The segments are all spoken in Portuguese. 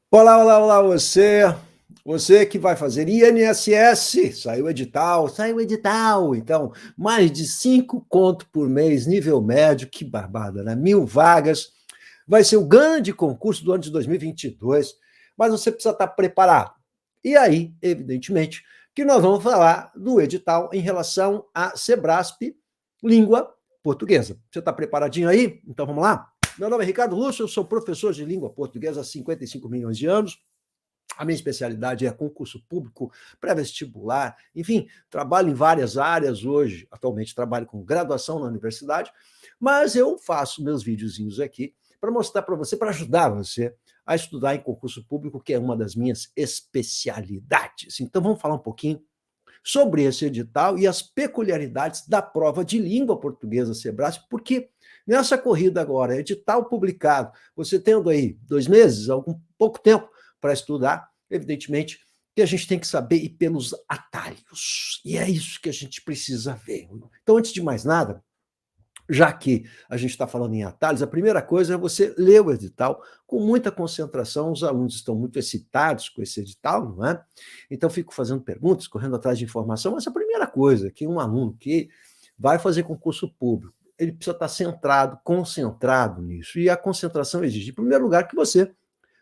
Olá, olá, olá, você que vai fazer INSS, saiu edital, então, mais de 5 conto por mês, nível médio, que barbada, né? 1.000 vagas, vai ser o grande concurso do ano de 2022, mas você precisa estar preparado. E aí, evidentemente, que nós vamos falar do edital em relação a Sebrasp, língua portuguesa. Você está preparadinho aí? Então vamos lá? Meu nome é Ricardo Lúcio, eu sou professor de língua portuguesa há 55 milhões de anos. A minha especialidade é concurso público, pré-vestibular, enfim, trabalho em várias áreas hoje. Atualmente trabalho com graduação na universidade, mas eu faço meus videozinhos aqui para mostrar para você, para ajudar você a estudar em concurso público, que é uma das minhas especialidades. Então vamos falar um pouquinho sobre esse edital e as peculiaridades da prova de língua portuguesa Sebrasp, porque nessa corrida agora, edital publicado, você tendo aí 2 meses, algum pouco tempo para estudar, evidentemente que a gente tem que saber ir pelos atalhos, e é isso que a gente precisa ver. Então, antes de mais nada, já que a gente está falando em atalhos, a primeira coisa é você ler o edital com muita concentração. Os alunos estão muito excitados com esse edital, não é? Então, fico fazendo perguntas, correndo atrás de informação, mas a primeira coisa que um aluno que vai fazer concurso público, ele precisa estar centrado, concentrado nisso. E a concentração exige, em primeiro lugar, que você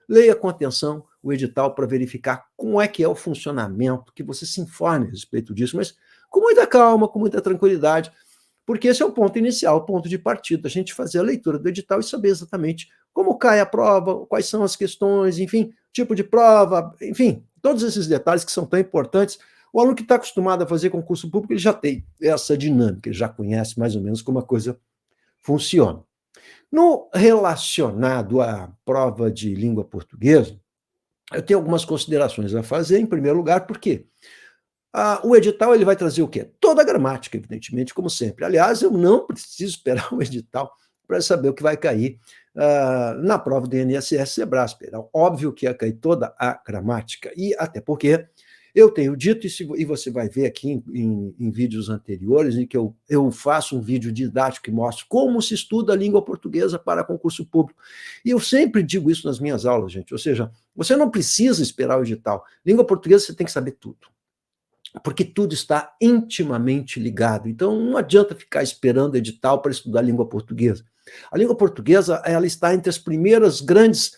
leia com atenção o edital para verificar como é que é o funcionamento, que você se informe a respeito disso, mas com muita calma, com muita tranquilidade, porque esse é o ponto inicial, o ponto de partida, a gente fazer a leitura do edital e saber exatamente como cai a prova, quais são as questões, enfim, tipo de prova, enfim, todos esses detalhes que são tão importantes. O aluno que está acostumado a fazer concurso público, ele já tem essa dinâmica, ele já conhece mais ou menos como a coisa funciona. No relacionado à prova de língua portuguesa, eu tenho algumas considerações a fazer, em primeiro lugar, porque o edital ele vai trazer o quê? Toda a gramática, evidentemente, como sempre. Aliás, eu não preciso esperar o edital para saber o que vai cair na prova do INSS Sebrasp. Óbvio que ia cair toda a gramática, e até porque eu tenho dito, e você vai ver aqui em vídeos anteriores, em que eu faço um vídeo didático que mostra como se estuda a língua portuguesa para concurso público. E eu sempre digo isso nas minhas aulas, gente, ou seja, você não precisa esperar o edital. Língua portuguesa você tem que saber tudo, porque tudo está intimamente ligado. Então, não adianta ficar esperando edital para estudar a língua portuguesa. A língua portuguesa, ela está entre as primeiras grandes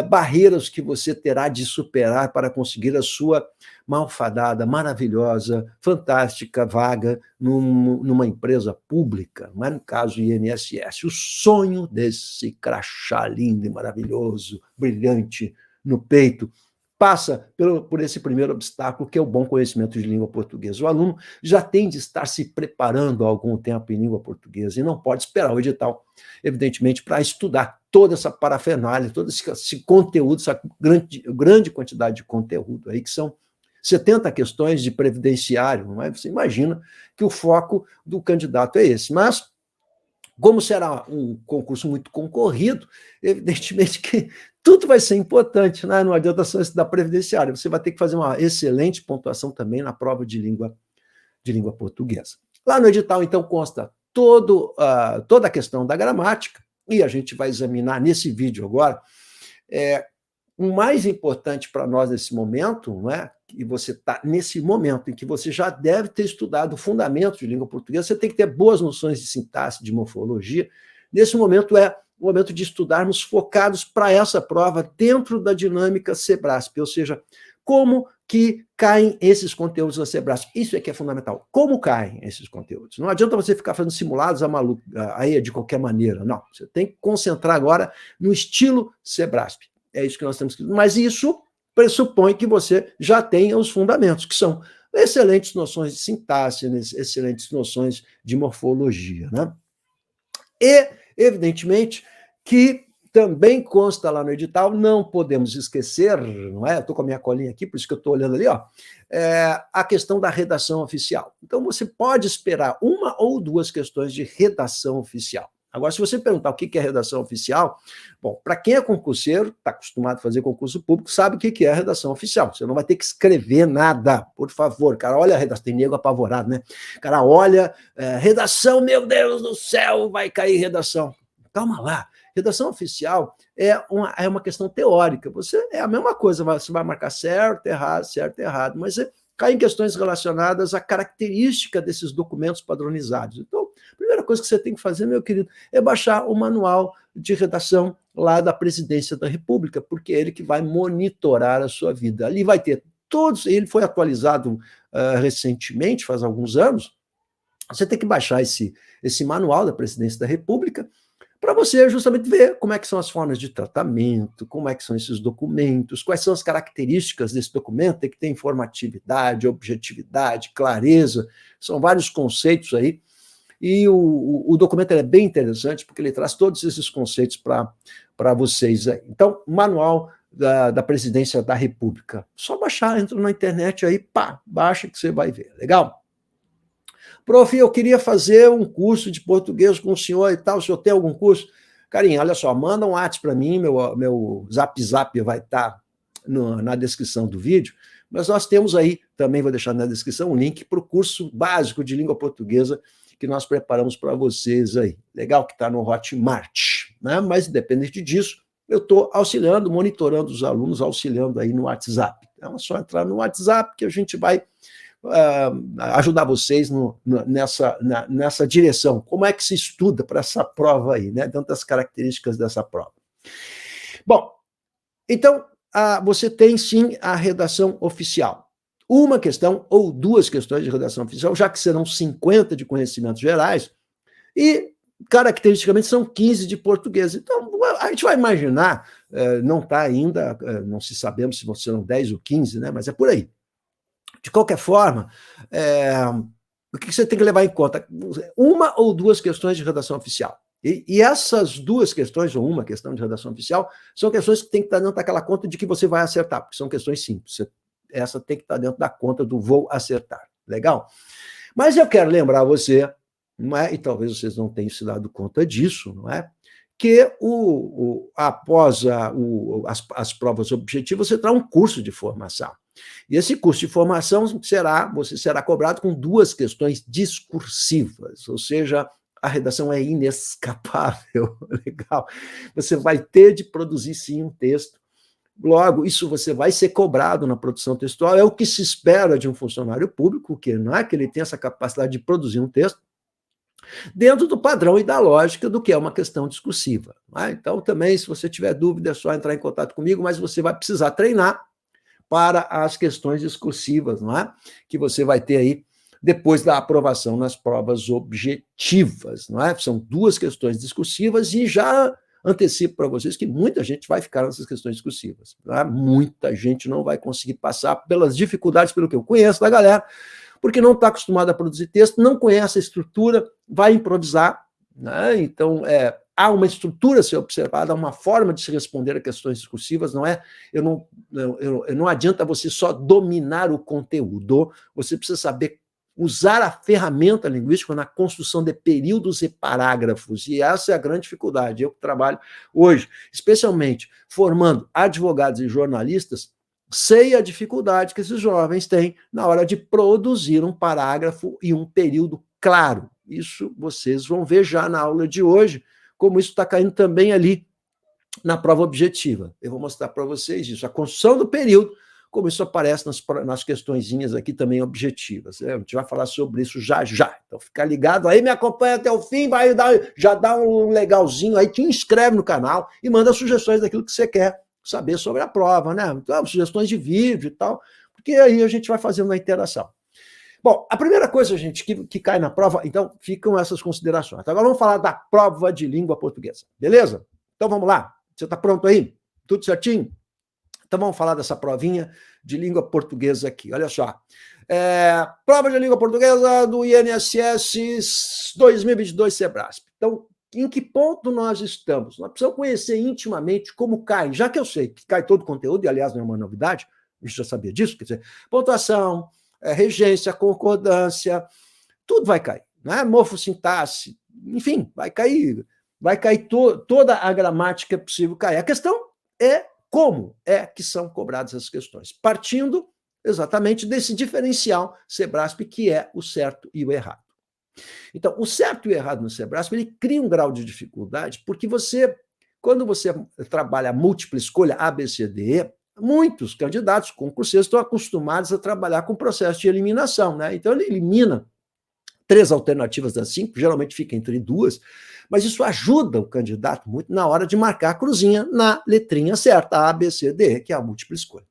barreiras que você terá de superar para conseguir a sua malfadada, maravilhosa, fantástica vaga numa empresa pública, não é no caso INSS. O sonho desse crachá lindo e maravilhoso, brilhante no peito, passa por esse primeiro obstáculo, que é o bom conhecimento de língua portuguesa. O aluno já tem de estar se preparando há algum tempo em língua portuguesa e não pode esperar o edital, evidentemente, para estudar toda essa parafernália, todo esse conteúdo, essa grande quantidade de conteúdo aí, que são 70 questões de previdenciário, não é? Você imagina que o foco do candidato é esse. Mas, como será um concurso muito concorrido, evidentemente que tudo vai ser importante, né? Não adianta só estudar previdenciário, você vai ter que fazer uma excelente pontuação também na prova de língua portuguesa. Lá no edital, então, consta toda a questão da gramática, e a gente vai examinar nesse vídeo agora. O mais importante para nós nesse momento, não é? E você está nesse momento em que você já deve ter estudado fundamentos de língua portuguesa, você tem que ter boas noções de sintaxe, de morfologia. Nesse momento é o momento de estudarmos focados para essa prova dentro da dinâmica Sebrasp, ou seja, como que caem esses conteúdos da Sebrasp. Isso é que é fundamental. Como caem esses conteúdos? Não adianta você ficar fazendo simulados aí de qualquer maneira. Não, você tem que concentrar agora no estilo Sebrasp. É isso que nós temos que... Mas isso pressupõe que você já tenha os fundamentos, que são excelentes noções de sintaxe, excelentes noções de morfologia, né? E, evidentemente, que também consta lá no edital, não podemos esquecer, não é? Estou com a minha colinha aqui, por isso que eu estou olhando ali, ó, a questão da redação oficial. Então, você pode esperar uma ou duas questões de redação oficial. Agora, se você perguntar o que é redação oficial, bom, para quem é concurseiro, está acostumado a fazer concurso público, sabe o que é a redação oficial. Você não vai ter que escrever nada, por favor. Cara, olha a redação, tem nego apavorado, né? Cara, olha, redação, meu Deus do céu, vai cair redação. Calma lá, Redação oficial é uma questão teórica. É a mesma coisa, você vai marcar certo, errado, mas você cai em questões relacionadas à característica desses documentos padronizados. Então, a primeira coisa que você tem que fazer, meu querido, é baixar o manual de redação lá da Presidência da República, porque é ele que vai monitorar a sua vida. Ali vai ter todos, ele foi atualizado recentemente, faz alguns anos. Você tem que baixar esse manual da Presidência da República para você justamente ver como é que são as formas de tratamento, como é que são esses documentos, quais são as características desse documento. Tem que ter informatividade, objetividade, clareza, são vários conceitos aí, e o documento é bem interessante, porque ele traz todos esses conceitos para vocês aí. Então, manual da Presidência da República. Só baixar, entra na internet aí, pá, baixa que você vai ver. Legal? Prof, eu queria fazer um curso de português com o senhor e tal, o senhor tem algum curso? Carinha, olha só, manda um WhatsApp para mim, meu zap vai estar na descrição do vídeo, mas nós temos aí, também vou deixar na descrição, um link para o curso básico de língua portuguesa que nós preparamos para vocês aí. Legal que está no Hotmart, né? Mas independente disso, eu estou auxiliando, monitorando os alunos, auxiliando aí no WhatsApp. Então é só entrar no WhatsApp que a gente vai ajudar vocês nessa direção. Como é que se estuda para essa prova aí, né? Dentro das características dessa prova. Bom, então, você tem sim a redação oficial. Uma questão ou duas questões de redação oficial, já que serão 50 de conhecimentos gerais, e caracteristicamente são 15 de português. Então, a gente vai imaginar, não está ainda, não se sabemos se serão 10 ou 15, né? Mas é por aí. De qualquer forma, o que você tem que levar em conta? Uma ou duas questões de redação oficial. E essas duas questões, ou uma questão de redação oficial, são questões que tem que estar dentro daquela conta de que você vai acertar, porque são questões simples. Essa tem que estar dentro da conta do vou acertar. Legal? Mas eu quero lembrar você, não é? E talvez vocês não tenham se dado conta disso, não é? Que após as provas objetivas, você terá um curso de formação. E esse curso de formação você será cobrado com duas questões discursivas, ou seja, a redação é inescapável. Legal? Você vai ter de produzir, sim, um texto. Logo, isso você vai ser cobrado na produção textual, é o que se espera de um funcionário público, que não é que ele tenha essa capacidade de produzir um texto, dentro do padrão e da lógica do que é uma questão discursiva. Né? Então, também, se você tiver dúvida, é só entrar em contato comigo, mas você vai precisar treinar para as questões discursivas, não é? Que você vai ter aí depois da aprovação nas provas objetivas, não é? São duas questões discursivas e já antecipo para vocês que muita gente vai ficar nessas questões discursivas. Não é? Muita gente não vai conseguir passar pelas dificuldades, pelo que eu conheço da galera, porque não está acostumado a produzir texto, não conhece a estrutura, vai improvisar, né? Então, há uma estrutura a ser observada, há uma forma de se responder a questões discursivas, não é? Não adianta você só dominar o conteúdo, você precisa saber usar a ferramenta linguística na construção de períodos e parágrafos, e essa é a grande dificuldade. Eu que trabalho hoje, especialmente formando advogados e jornalistas, sei a dificuldade que esses jovens têm na hora de produzir um parágrafo e um período claro. Isso vocês vão ver já na aula de hoje, como isso está caindo também ali na prova objetiva. Eu vou mostrar para vocês isso, a construção do período, como isso aparece nas questõezinhas aqui também objetivas. A gente vai falar sobre isso já já. Então fica ligado aí, me acompanha até o fim, já dá um legalzinho aí, te inscreve no canal e manda sugestões daquilo que você quer saber sobre a prova, né? Então, sugestões de vídeo e tal, porque aí a gente vai fazendo a interação. Bom, a primeira coisa, gente, que cai na prova, então, ficam essas considerações. Agora vamos falar da prova de língua portuguesa, beleza? Então vamos lá. Você está pronto aí? Tudo certinho? Então vamos falar dessa provinha de língua portuguesa aqui. Olha só. Prova de língua portuguesa do INSS 2022 Sebrasp. Então, em que ponto nós estamos? Nós precisamos conhecer intimamente como cai, já que eu sei que cai todo o conteúdo, e aliás não é uma novidade, a gente já sabia disso, quer dizer, pontuação, regência, concordância, tudo vai cair, né? Morfossintaxe, enfim, vai cair toda a gramática possível cair. A questão é como é que são cobradas essas questões, partindo exatamente desse diferencial Sebrasp, que é o certo e o errado. Então, o certo e o errado no Sebrasp, ele cria um grau de dificuldade, porque você quando você trabalha múltipla escolha, A, B, C, D, E, muitos candidatos concurseiros estão acostumados a trabalhar com processo de eliminação, né? Então, ele elimina 3 alternativas das 5, geralmente fica entre 2, mas isso ajuda o candidato muito na hora de marcar a cruzinha na letrinha certa, A, B, C, D, que é a múltipla escolha.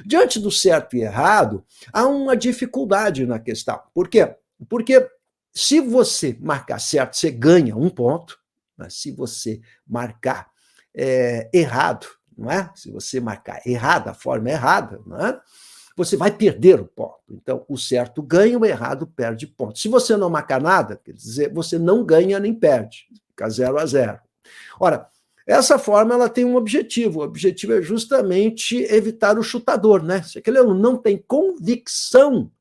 Diante do certo e errado, há uma dificuldade na questão. Por quê? Porque se você marcar certo, você ganha 1 ponto, mas se você marcar errado, não é? Se você marcar errado, a forma errada, não é? Você vai perder o ponto. Então, o certo ganha, o errado perde ponto. Se você não marcar nada, quer dizer, você não ganha nem perde, fica 0-0. Ora, essa forma ela tem um objetivo. O objetivo é justamente evitar o chutador, né? Se aquele aluno não tem convicção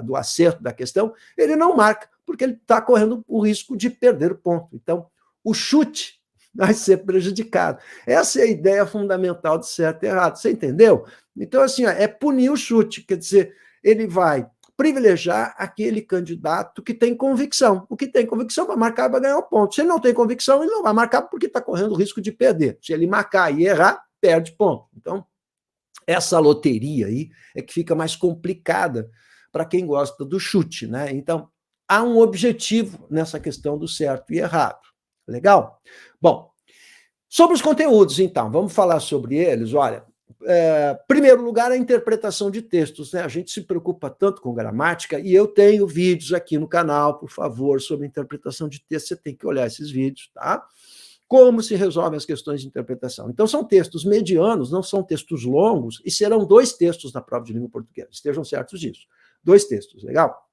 do acerto da questão, ele não marca, porque ele está correndo o risco de perder o ponto. Então, o chute vai ser prejudicado. Essa é a ideia fundamental de certo e errado. Você entendeu? Então, assim, é punir o chute, quer dizer, ele vai privilegiar aquele candidato que tem convicção. O que tem convicção vai marcar e vai ganhar o ponto. Se ele não tem convicção, ele não vai marcar porque está correndo o risco de perder. Se ele marcar e errar, perde ponto. Então, essa loteria aí é que fica mais complicada para quem gosta do chute, né? Então, há um objetivo nessa questão do certo e errado. Legal? Bom, sobre os conteúdos, então, vamos falar sobre eles. Olha, primeiro lugar, a interpretação de textos, né? A gente se preocupa tanto com gramática e eu tenho vídeos aqui no canal, por favor, sobre interpretação de texto. Você tem que olhar esses vídeos, tá? Como se resolvem as questões de interpretação. Então, são textos medianos, não são textos longos, e serão 2 textos na prova de língua portuguesa. Estejam certos disso. 2 textos, legal?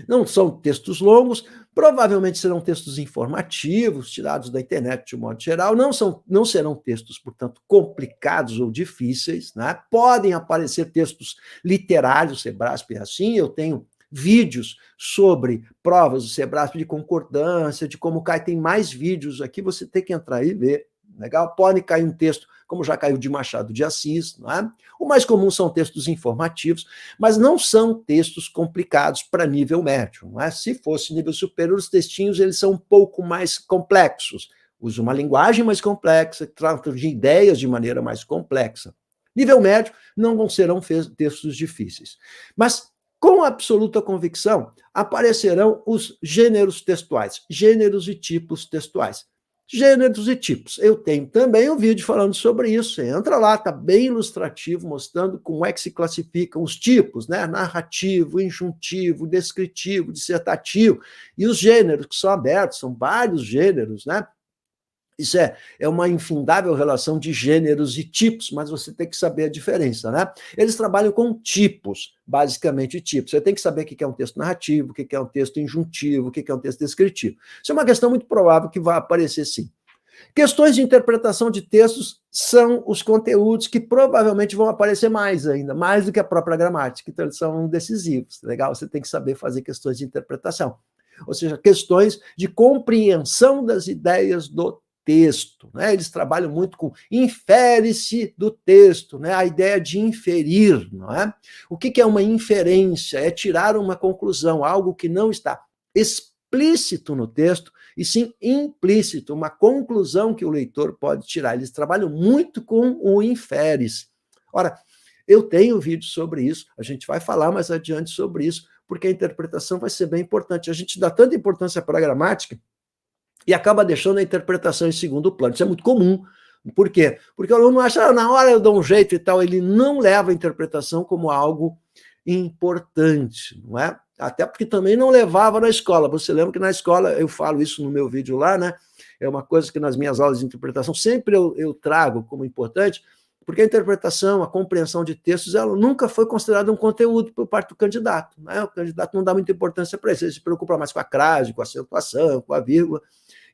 Não são textos longos, provavelmente serão textos informativos, tirados da internet de um modo geral, não serão textos, portanto, complicados ou difíceis, né? Podem aparecer textos literários, Sebrasp é assim, eu tenho vídeos sobre provas do Sebrasp de concordância, de como cai, tem mais vídeos aqui, você tem que entrar e ver, legal? Pode cair um texto, como já caiu de Machado de Assis, não é? O mais comum são textos informativos, mas não são textos complicados para nível médio, não é? Se fosse nível superior, os textinhos eles são um pouco mais complexos, usam uma linguagem mais complexa, tratam de ideias de maneira mais complexa. Nível médio, não serão textos difíceis. Mas, com absoluta convicção, aparecerão os gêneros textuais, gêneros e tipos textuais. Gêneros e tipos. Eu tenho também um vídeo falando sobre isso. Você entra lá, está bem ilustrativo, mostrando como é que se classificam os tipos, né? Narrativo, injuntivo, descritivo, dissertativo, e os gêneros que são abertos, são vários gêneros, né? Isso é uma infindável relação de gêneros e tipos, mas você tem que saber a diferença, né? Eles trabalham com tipos, basicamente tipos. Você tem que saber o que é um texto narrativo, o que é um texto injuntivo, o que é um texto descritivo. Isso é uma questão muito provável que vai aparecer sim. Questões de interpretação de textos são os conteúdos que provavelmente vão aparecer mais ainda, mais do que a própria gramática, então eles são decisivos, legal? Você tem que saber fazer questões de interpretação, ou seja, questões de compreensão das ideias do texto, né? Eles trabalham muito com infere-se do texto, né? A ideia de inferir, não é? O que é uma inferência? É tirar uma conclusão, algo que não está explícito no texto, e sim implícito, uma conclusão que o leitor pode tirar. Eles trabalham muito com o infere-se. Ora, eu tenho vídeo sobre isso, a gente vai falar mais adiante sobre isso, porque a interpretação vai ser bem importante. A gente dá tanta importância para a gramática e acaba deixando a interpretação em segundo plano. Isso é muito comum. Por quê? Porque o aluno acha, na hora eu dou um jeito e tal, ele não leva a interpretação como algo importante, não é? Até porque também não levava na escola. Você lembra que na escola, eu falo isso no meu vídeo lá, né? É uma coisa que nas minhas aulas de interpretação sempre eu trago como importante, porque a interpretação, a compreensão de textos, ela nunca foi considerada um conteúdo por parte do candidato, né? O candidato não dá muita importância para isso, ele se preocupa mais com a crase, com a acentuação, com a vírgula,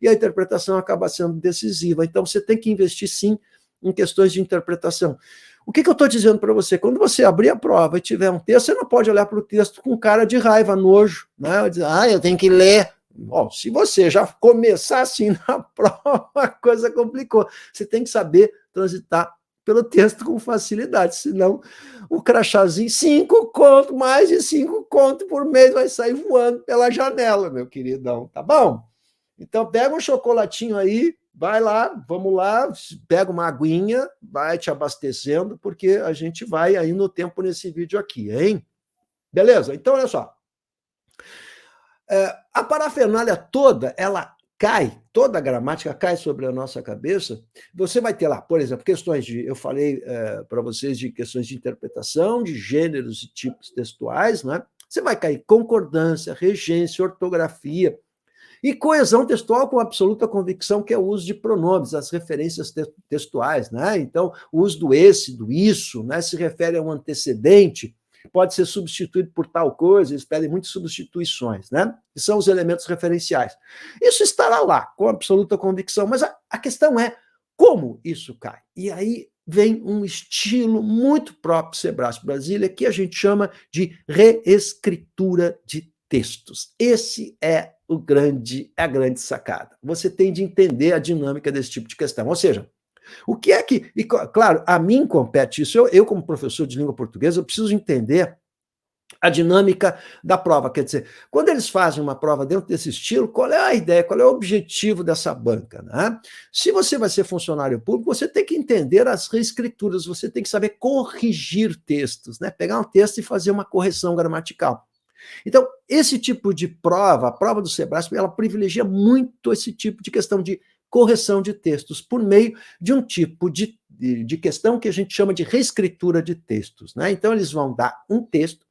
e a interpretação acaba sendo decisiva. Então, você tem que investir, sim, em questões de interpretação. O que eu estou dizendo para você? Quando você abrir a prova e tiver um texto, você não pode olhar para o texto com cara de raiva, nojo, né? Dizer, eu tenho que ler. Bom, se você já começar assim na prova, a coisa complicou. Você tem que saber transitar pelo texto com facilidade, senão o crachazinho, 5 conto, mais de 5 conto por mês vai sair voando pela janela, meu queridão, tá bom? Então pega um chocolatinho aí, vai lá, vamos lá, pega uma aguinha, vai te abastecendo, porque a gente vai aí no tempo nesse vídeo aqui, hein? Beleza? Então, olha só. A parafernália toda, ela cai, toda a gramática cai sobre a nossa cabeça. Você vai ter lá, por exemplo, questões de, eu falei para vocês de questões de interpretação, de gêneros e tipos textuais, né? Você vai cair concordância, regência, ortografia e coesão textual com absoluta convicção, que é o uso de pronomes, as referências textuais, né? Então, o uso do esse, do isso, né? Se refere a um antecedente, pode ser substituído por tal coisa, eles pedem muitas substituições, né? Que são os elementos referenciais. Isso estará lá, com absoluta convicção, mas a questão é como isso cai. E aí vem um estilo muito próprio Sebrasp Brasília, que a gente chama de reescritura de textos. Esse é a grande sacada. Você tem de entender a dinâmica desse tipo de questão. Ou seja, o que é que... E, claro, a mim compete isso. Eu, como professor de língua portuguesa, eu preciso entender a dinâmica da prova. Quer dizer, quando eles fazem uma prova dentro desse estilo, qual é a ideia, qual é o objetivo dessa banca? Né? Se você vai ser funcionário público, você tem que entender as reescrituras, você tem que saber corrigir textos, né? Pegar um texto e fazer uma correção gramatical. Então, esse tipo de prova, a prova do Sebrasp, ela privilegia muito esse tipo de questão de correção de textos, por meio de um tipo de questão que a gente chama de reescritura de textos, né? Então, eles vão dar um texto,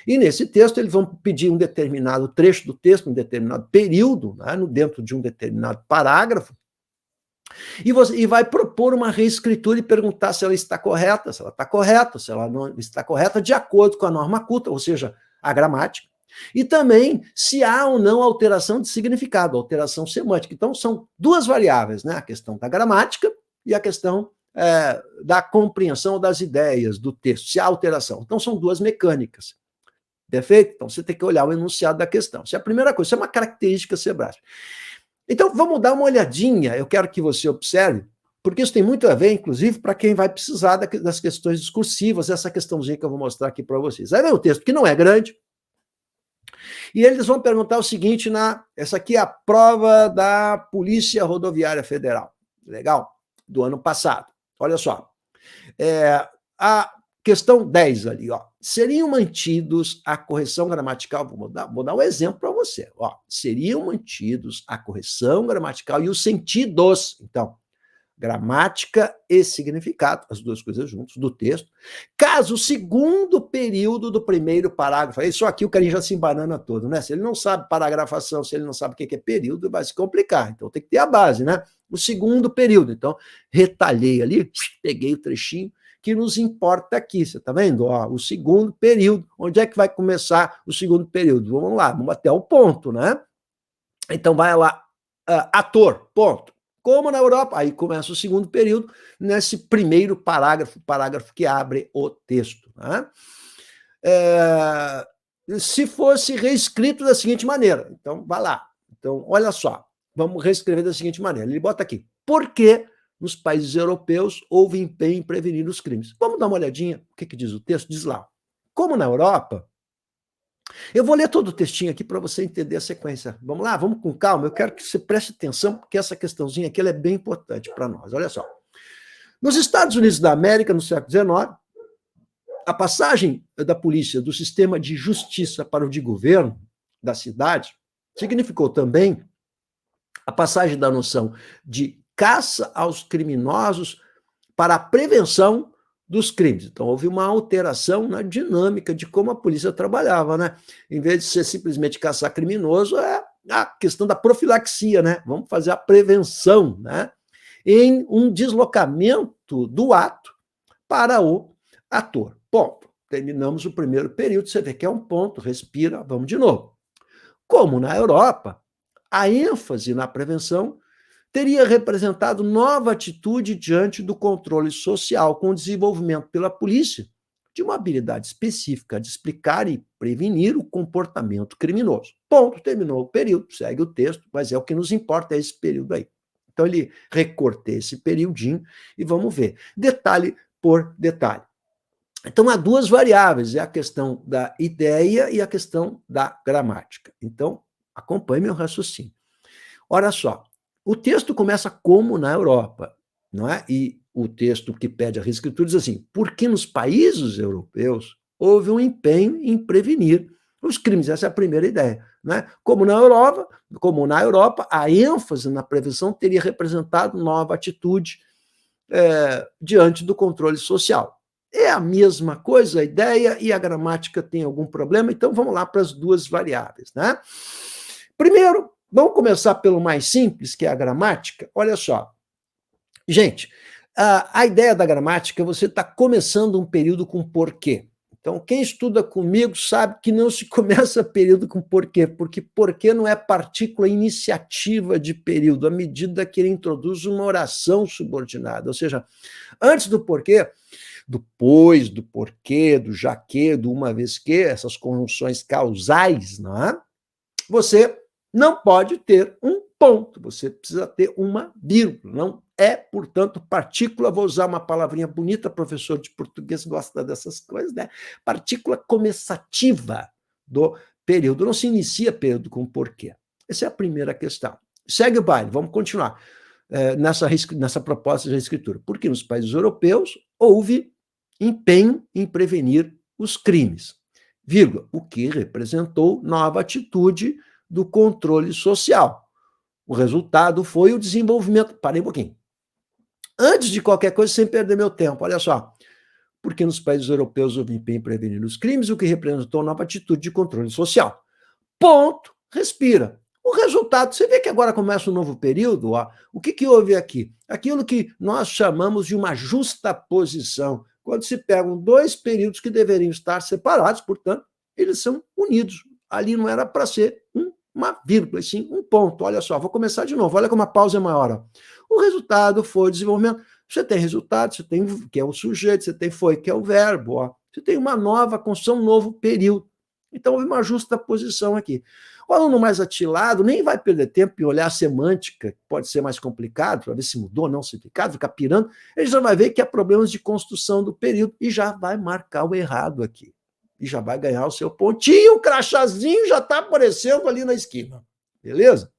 e nesse texto eles vão pedir um determinado trecho do texto, um determinado período, né, dentro de um determinado parágrafo, e vai propor uma reescritura e perguntar se ela está correta, se ela está correta, se ela não está correta, de acordo com a norma culta, ou seja, a gramática, e também se há ou não alteração de significado, alteração semântica. Então, são duas variáveis, né? A questão da gramática e a questão da compreensão das ideias do texto, se há alteração. Então, são duas mecânicas. Perfeito? Então, você tem que olhar o enunciado da questão. Isso é a primeira coisa, isso é uma característica Sebrasp. Então, vamos dar uma olhadinha, eu quero que você observe, porque isso tem muito a ver, inclusive, para quem vai precisar das questões discursivas, essa questãozinha que eu vou mostrar aqui para vocês. Aí vem o texto, que não é grande, e eles vão perguntar o seguinte, essa aqui é a prova da Polícia Rodoviária Federal, legal? Do ano passado. Olha só, a questão 10 ali, ó. Seriam mantidos a correção gramatical, vou dar um exemplo para você, ó. Seriam mantidos a correção gramatical e os sentidos, então, gramática e significado, as duas coisas juntas, do texto, caso o segundo período do primeiro parágrafo, isso aqui o carinha já se embanana todo, né? Se ele não sabe paragrafação, se ele não sabe o que é período, vai se complicar, então tem que ter a base, né? O segundo período, então, retalhei ali, peguei o trechinho que nos importa aqui, você tá vendo? Ó, o segundo período, onde é que vai começar o segundo período? Vamos lá, vamos até o ponto, né? Então vai lá, ator, ponto. Como na Europa, aí começa o segundo período, nesse primeiro parágrafo que abre o texto. Né? Se fosse reescrito da seguinte maneira, então vai lá. Então, olha só, vamos reescrever da seguinte maneira. Ele bota aqui, por que nos países europeus houve empenho em prevenir os crimes? Vamos dar uma olhadinha, o que diz o texto? Diz lá, como na Europa, eu vou ler todo o textinho aqui para você entender a sequência. Vamos lá, vamos com calma. Eu quero que você preste atenção, porque essa questãozinha aqui ela é bem importante para nós. Olha só. Nos Estados Unidos da América, no século XIX, a passagem da polícia do sistema de justiça para o de governo da cidade significou também a passagem da noção de caça aos criminosos para a prevenção dos crimes. Então, houve uma alteração na dinâmica de como a polícia trabalhava, né? Em vez de ser simplesmente caçar criminoso, é a questão da profilaxia, né? Vamos fazer a prevenção, né? Em um deslocamento do ato para o ator. Ponto. Terminamos o primeiro período, você vê que é um ponto, respira, vamos de novo. Como na Europa, a ênfase na prevenção teria representado nova atitude diante do controle social, com o desenvolvimento pela polícia de uma habilidade específica de explicar e prevenir o comportamento criminoso. Ponto, terminou o período, segue o texto, mas é o que nos importa, é esse período aí. Então, ele recortei esse periodinho e vamos ver, detalhe por detalhe. Então, há duas variáveis, é a questão da ideia e a questão da gramática. Então, acompanhe meu raciocínio. Olha só, O texto começa como na Europa, não é? E o texto que pede a reescritura diz assim: porque nos países europeus houve um empenho em prevenir os crimes. Essa é a primeira ideia. Né? Como na Europa, a ênfase na prevenção teria representado nova atitude diante do controle social. É a mesma coisa a ideia e a gramática tem algum problema, então vamos lá para as duas variáveis. Né? Primeiro, vamos começar pelo mais simples, que é a gramática. Olha só. Gente, a ideia da gramática, você está começando um período com porquê. Então, quem estuda comigo sabe que não se começa período com porquê, porque porquê não é partícula iniciativa de período, à medida que ele introduz uma oração subordinada. Ou seja, antes do porquê, do pois, do porquê, do já que, do uma vez que, essas conjunções causais, não é? Você não pode ter um ponto, você precisa ter uma vírgula, não é, portanto, partícula, vou usar uma palavrinha bonita, professor de português gosta dessas coisas, né? Partícula começativa do período, não se inicia período com porquê. Essa é a primeira questão. Segue o baile, vamos continuar nessa proposta de reescritura. Porque nos países europeus houve empenho em prevenir os crimes, vírgula, o que representou nova atitude do controle social. O resultado foi o desenvolvimento. Parei um pouquinho. Antes de qualquer coisa, sem perder meu tempo, olha só. Porque nos países europeus houve empenho em prevenir os crimes, o que representou nova atitude de controle social. Ponto. Respira. O resultado, você vê que agora começa um novo período, ó. O que houve aqui? Aquilo que nós chamamos de uma justaposição. Quando se pegam dois períodos que deveriam estar separados, portanto, eles são unidos. Ali não era para ser uma vírgula, e sim um ponto. Olha só, vou começar de novo. Olha como a pausa é maior. Ó. O resultado foi o desenvolvimento. Você tem resultado, você tem que é o sujeito, você tem foi, que é o verbo. Ó. Você tem uma nova construção, um novo período. Então, houve uma justa posição aqui. O aluno mais atilado nem vai perder tempo em olhar a semântica, que pode ser mais complicado, para ver se mudou ou não significado, ficar pirando. Ele já vai ver que há problemas de construção do período e já vai marcar o errado aqui. E já vai ganhar o seu pontinho, o crachazinho já está aparecendo ali na esquina. Beleza?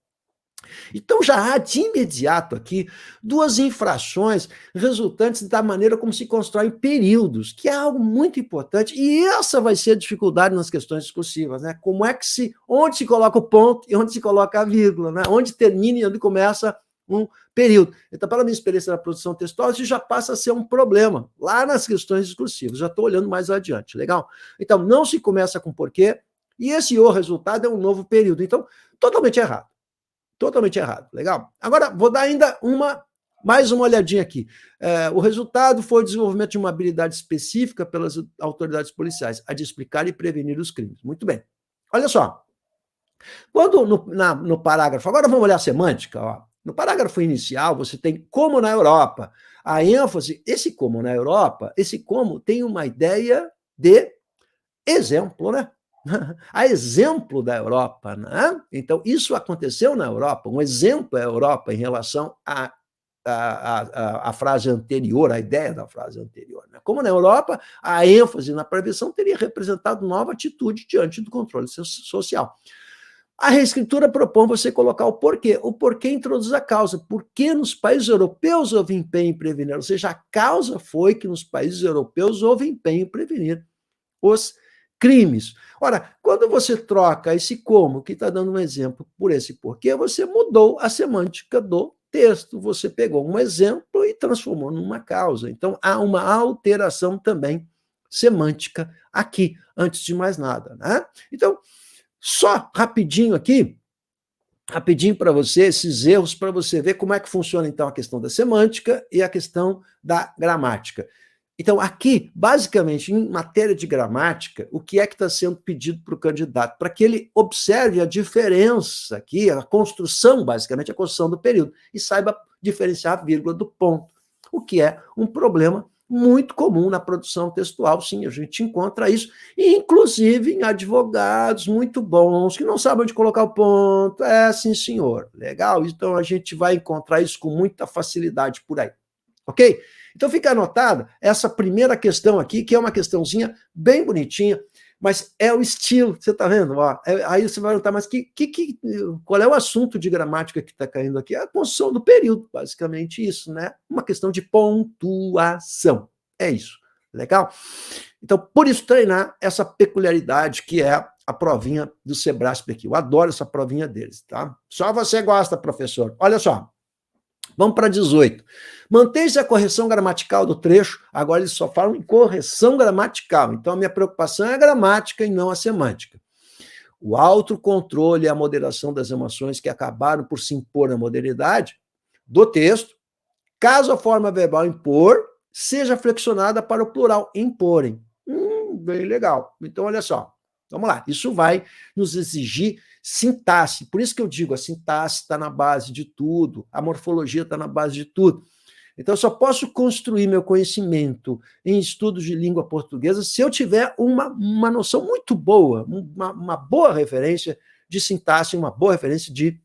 Então já há de imediato aqui duas infrações resultantes da maneira como se constroem períodos, que é algo muito importante, e essa vai ser a dificuldade nas questões discursivas, né? Como é que onde se coloca o ponto e onde se coloca a vírgula, né? Onde termina e onde começa um período. Então, pela minha experiência na produção textual, isso já passa a ser um problema lá nas questões discursivas. Já estou olhando mais adiante, legal? Então, não se começa com porquê, e esse o resultado é um novo período. Então, totalmente errado. Totalmente errado, legal? Agora, vou dar ainda mais uma olhadinha aqui. O resultado foi o desenvolvimento de uma habilidade específica pelas autoridades policiais, a de explicar e prevenir os crimes. Muito bem. Olha só. Quando no parágrafo, agora vamos olhar a semântica, ó. No parágrafo inicial, você tem como na Europa. A ênfase, esse como na Europa, esse como tem uma ideia de exemplo, né? A exemplo da Europa, né? Então, isso aconteceu na Europa, um exemplo é a Europa em relação à frase anterior, à ideia da frase anterior. Né? Como na Europa, a ênfase na prevenção teria representado nova atitude diante do controle social. A reescritura propõe você colocar o porquê. O porquê introduz a causa. Por que nos países europeus houve empenho em prevenir? Ou seja, a causa foi que nos países europeus houve empenho em prevenir os crimes. Ora, quando você troca esse como, que está dando um exemplo, por esse porquê, você mudou a semântica do texto. Você pegou um exemplo e transformou numa causa. Então, há uma alteração também semântica aqui, antes de mais nada. Né? Então, só rapidinho aqui, rapidinho para você, esses erros, para você ver como é que funciona, então, a questão da semântica e a questão da gramática. Então, aqui, basicamente, em matéria de gramática, o que é que está sendo pedido para o candidato? Para que ele observe a diferença aqui, a construção, basicamente, a construção do período, e saiba diferenciar a vírgula do ponto, o que é um problema muito comum na produção textual, sim, a gente encontra isso, e inclusive em advogados muito bons, que não sabem onde colocar o ponto, sim, senhor, legal, então a gente vai encontrar isso com muita facilidade por aí, ok? Então fica anotada essa primeira questão aqui, que é uma questãozinha bem bonitinha, Mas é o estilo, você está vendo? Ó, aí você vai notar, mas qual é o assunto de gramática que está caindo aqui? É a construção do período, basicamente isso, né? Uma questão de pontuação. É isso. Legal? Então, por isso, treinar essa peculiaridade que é a provinha do Sebrasp aqui. Eu adoro essa provinha deles, tá? Só você gosta, professor. Olha só. Vamos para 18. Mantém-se a correção gramatical do trecho. Agora eles só falam em correção gramatical. Então, a minha preocupação é a gramática e não a semântica. O autocontrole e a moderação das emoções que acabaram por se impor na modernidade do texto, caso a forma verbal impor seja flexionada para o plural, imporem. Bem legal. Então, olha só. Vamos lá. Isso vai nos exigir sintaxe. Por isso que eu digo, a sintaxe está na base de tudo, a morfologia está na base de tudo. Então, eu só posso construir meu conhecimento em estudos de língua portuguesa se eu tiver uma noção muito boa, uma boa referência de sintaxe, uma boa referência de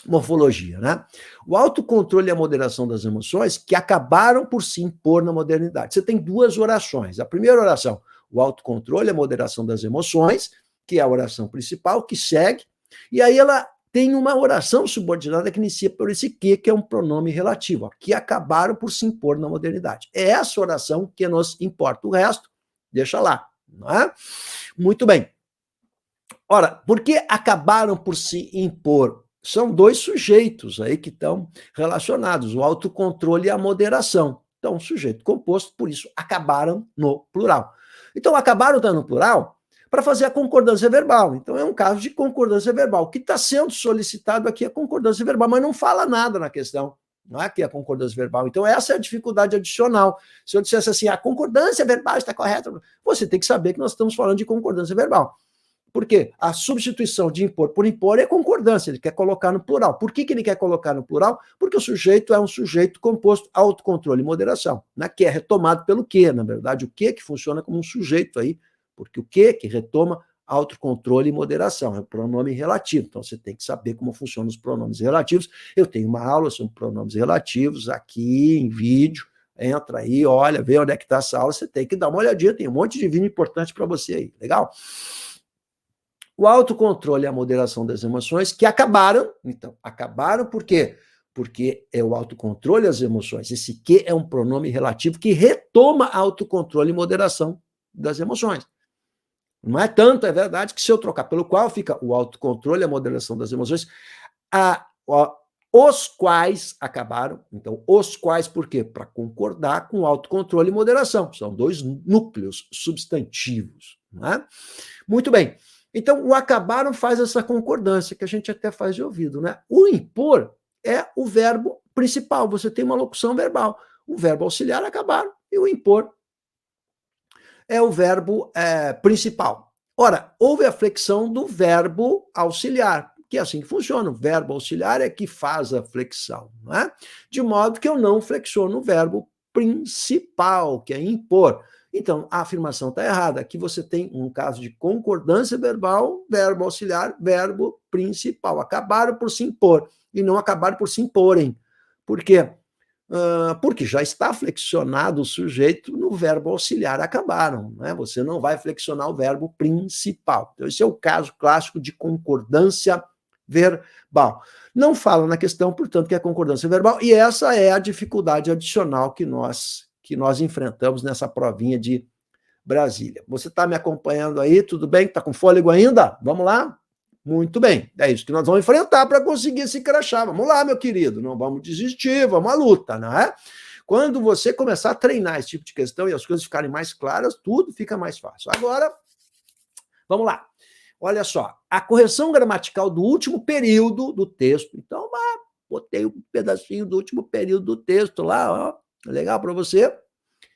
morfologia, né? O autocontrole e a moderação das emoções que acabaram por se impor na modernidade. Você tem duas orações. A primeira oração, o autocontrole e a moderação das emoções, que é a oração principal, que segue, e aí ela tem uma oração subordinada que inicia por esse que é um pronome relativo, ó, que acabaram por se impor na modernidade. É essa oração que nos importa. O resto, deixa lá, não é? Muito bem. Ora, por que acabaram por se impor? São dois sujeitos aí que estão relacionados, o autocontrole e a moderação. Então, sujeito composto, por isso, acabaram no plural. Então, acabaram no plural para fazer a concordância verbal. Então, é um caso de concordância verbal. O que está sendo solicitado aqui é concordância verbal, mas não fala nada na questão. Não é que é a concordância verbal. Então, essa é a dificuldade adicional. Se eu dissesse assim, a concordância verbal está correta, você tem que saber que nós estamos falando de concordância verbal. Por quê? A substituição de impor por impor é concordância, ele quer colocar no plural. Por que ele quer colocar no plural? Porque o sujeito é um sujeito composto autocontrole e moderação, né? Que é retomado pelo que, na verdade, o que funciona como um sujeito aí, porque o que retoma autocontrole e moderação, é um pronome relativo, então você tem que saber como funcionam os pronomes relativos. Eu tenho uma aula sobre pronomes relativos aqui em vídeo, entra aí, olha, vê onde é que está essa aula, você tem que dar uma olhadinha, tem um monte de vídeo importante para você aí, legal? O autocontrole e a moderação das emoções que acabaram, então, acabaram por quê? Porque é o autocontrole e as emoções. Esse que é um pronome relativo que retoma autocontrole e moderação das emoções. Não é tanto, é verdade, que se eu trocar pelo qual fica o autocontrole e a moderação das emoções, os quais acabaram. Então, os quais por quê? Para concordar com autocontrole e moderação. São dois núcleos substantivos. Não é? Muito bem. Então, o acabaram faz essa concordância, que a gente até faz de ouvido, né? O impor é o verbo principal, você tem uma locução verbal. O verbo auxiliar acabaram e o impor é o verbo principal. Ora, houve a flexão do verbo auxiliar, que é assim que funciona. O verbo auxiliar é que faz a flexão, não é? De modo que eu não flexiono o verbo principal, que é impor. Então, a afirmação está errada. Aqui você tem um caso de concordância verbal, verbo auxiliar, verbo principal. Acabaram por se impor e não acabaram por se imporem. Por quê? Porque já está flexionado o sujeito no verbo auxiliar. Acabaram, né? Você não vai flexionar o verbo principal. Então, esse é o caso clássico de concordância verbal. Não fala na questão, portanto, que é concordância verbal, e essa é a dificuldade adicional que nós enfrentamos nessa provinha de Brasília. Você está me acompanhando aí? Tudo bem? Está com fôlego ainda? Vamos lá? Muito bem. É isso que nós vamos enfrentar para conseguir esse crachá. Vamos lá, meu querido. Não vamos desistir, vamos à luta, não é? Quando você começar a treinar esse tipo de questão e as coisas ficarem mais claras, tudo fica mais fácil. Agora, vamos lá. Olha só, a correção gramatical do último período do texto. Então, botei um pedacinho do último período do texto lá, ó. Legal para você?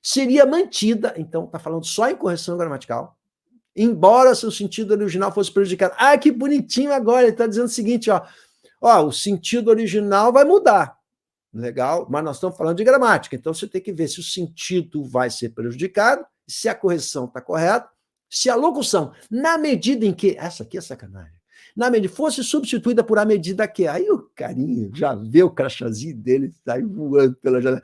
Seria mantida, então está falando só em correção gramatical, embora seu sentido original fosse prejudicado. Ah, que bonitinho agora, ele está dizendo o seguinte, ó, o sentido original vai mudar, legal, mas nós estamos falando de gramática, então você tem que ver se o sentido vai ser prejudicado, se a correção está correta, se a locução, na medida em que, essa aqui é sacanagem, na medida fosse substituída por a medida que, aí o carinha já vê o crachazinho dele, sai voando pela janela,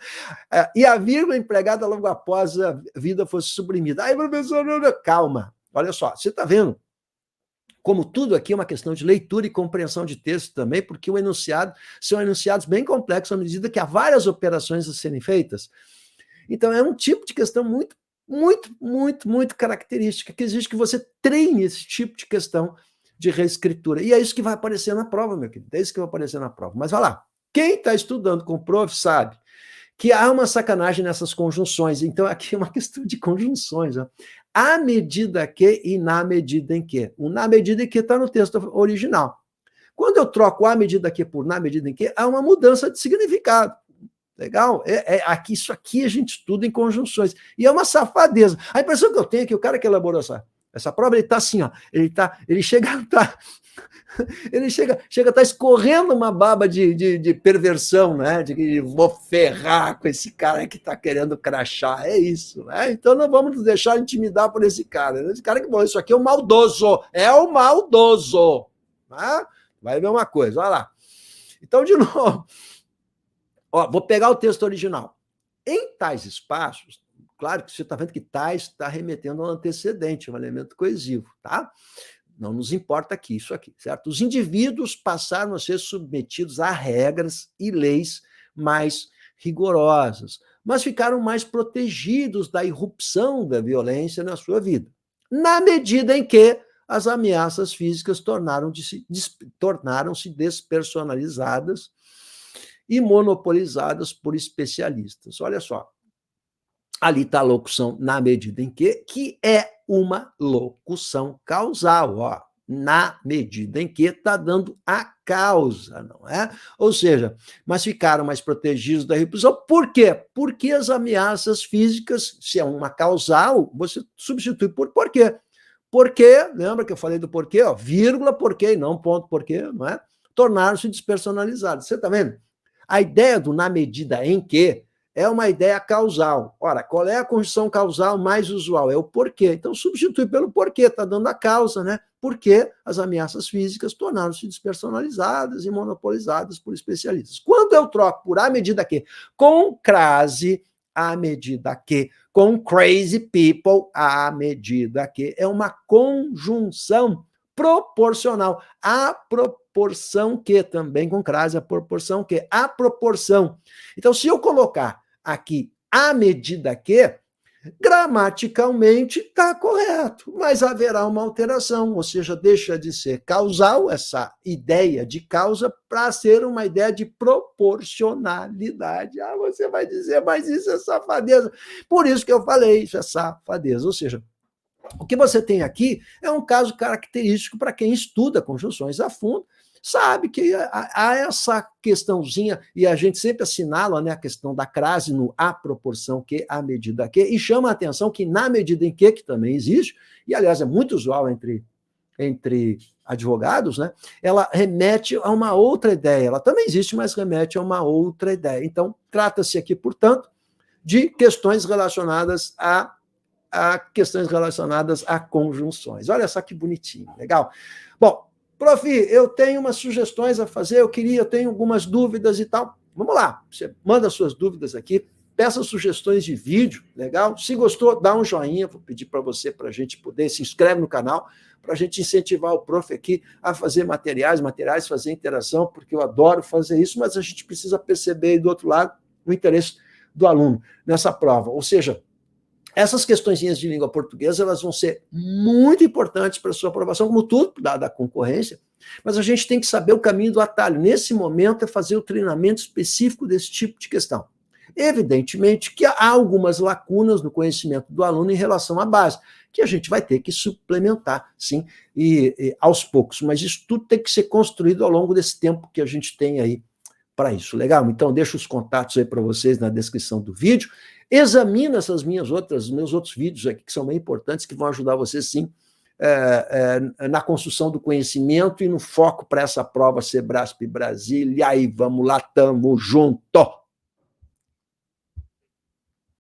e a vírgula empregada logo após a vida fosse suprimida. Aí, professor, calma, Olha só, você está vendo como tudo aqui é uma questão de leitura e compreensão de texto também, porque o enunciado são enunciados bem complexos à medida que há várias operações a serem feitas. Então, é um tipo de questão muito característica, que exige que você treine esse tipo de questão de reescritura. E é isso que vai aparecer na prova, meu querido. É isso que vai aparecer na prova. Mas vai lá. Quem está estudando com o prof sabe que há uma sacanagem nessas conjunções. Então, aqui é uma questão de conjunções. Ó. À medida que e na medida em que. O na medida em que está no texto original. Quando eu troco a medida que por na medida em que, há uma mudança de significado. Legal? Aqui, isso aqui a gente estuda em conjunções. E é uma safadeza. A impressão que eu tenho é que o cara que elaborou essa prova, ele está assim, ó, ele chega a estar escorrendo uma baba de perversão, né? De vou ferrar com esse cara que está querendo crachar. É isso, né? Então não vamos nos deixar intimidar por esse cara. Esse cara que falou, isso aqui é o maldoso. É o maldoso. Tá? Vai ver uma coisa, olha lá. Então, de novo. Ó, vou pegar o texto original. Em tais espaços, claro que você está vendo que tais está remetendo ao antecedente, um elemento coesivo, tá? Não nos importa aqui, isso aqui, certo? Os indivíduos passaram a ser submetidos a regras e leis mais rigorosas, mas ficaram mais protegidos da irrupção da violência na sua vida, na medida em que as ameaças físicas tornaram-se despersonalizadas e monopolizadas por especialistas. Olha só, ali está a locução na medida em que é uma locução causal, ó. Na medida em que está dando a causa, não é? Ou seja, mas ficaram mais protegidos da repressão. Por quê? Porque as ameaças físicas, se é uma causal, você substitui por porquê. Porquê, lembra que eu falei do porquê? Ó, vírgula porquê, não ponto porquê, não é? Tornaram-se despersonalizados. Você está vendo? A ideia do na medida em que é uma ideia causal. Ora, qual é a conjunção causal mais usual? É o porquê. Então, substitui pelo porquê, está dando a causa, né? Porque as ameaças físicas tornaram-se despersonalizadas e monopolizadas por especialistas. Quando eu troco por à medida que, com crase, à medida que, com crazy people, à medida que, é uma conjunção proporcional. A proporção que, também com crase, a proporção que, a proporção. Então, se eu colocar aqui à medida que, gramaticalmente está correto, mas haverá uma alteração, ou seja, deixa de ser causal, essa ideia de causa, para ser uma ideia de proporcionalidade. Ah, você vai dizer, mas isso é safadeza. Por isso que eu falei, isso é safadeza, ou seja, o que você tem aqui é um caso característico para quem estuda conjunções a fundo, sabe que há essa questãozinha, e a gente sempre assinala, né, a questão da crase no à proporção que, à medida que, e chama a atenção que na medida em que também existe, e aliás é muito usual entre advogados, né, ela remete a uma outra ideia, ela também existe, mas remete a uma outra ideia. Então, trata-se aqui, portanto, de questões relacionadas a conjunções. Olha só que bonitinho, legal. Bom, prof, eu tenho umas sugestões a fazer, eu tenho algumas dúvidas e tal. Vamos lá, você manda suas dúvidas aqui, peça sugestões de vídeo, legal? Se gostou, dá um joinha, vou pedir para você, para a gente poder, se inscreve no canal, para a gente incentivar o prof aqui a fazer materiais, fazer interação, porque eu adoro fazer isso, mas a gente precisa perceber aí do outro lado o interesse do aluno nessa prova. Ou seja, essas questõezinhas de língua portuguesa, elas vão ser muito importantes para a sua aprovação, como tudo da concorrência, mas a gente tem que saber o caminho do atalho. Nesse momento, é fazer o treinamento específico desse tipo de questão. Evidentemente que há algumas lacunas no conhecimento do aluno em relação à base, que a gente vai ter que suplementar, sim, e aos poucos, mas isso tudo tem que ser construído ao longo desse tempo que a gente tem aí para isso, legal? Então, deixo os contatos aí para vocês na descrição do vídeo. Examina essas meus outros vídeos aqui, que são bem importantes, que vão ajudar você, sim, na construção do conhecimento e no foco para essa prova Sebrasp Brasília. E aí, vamos lá, tamo junto!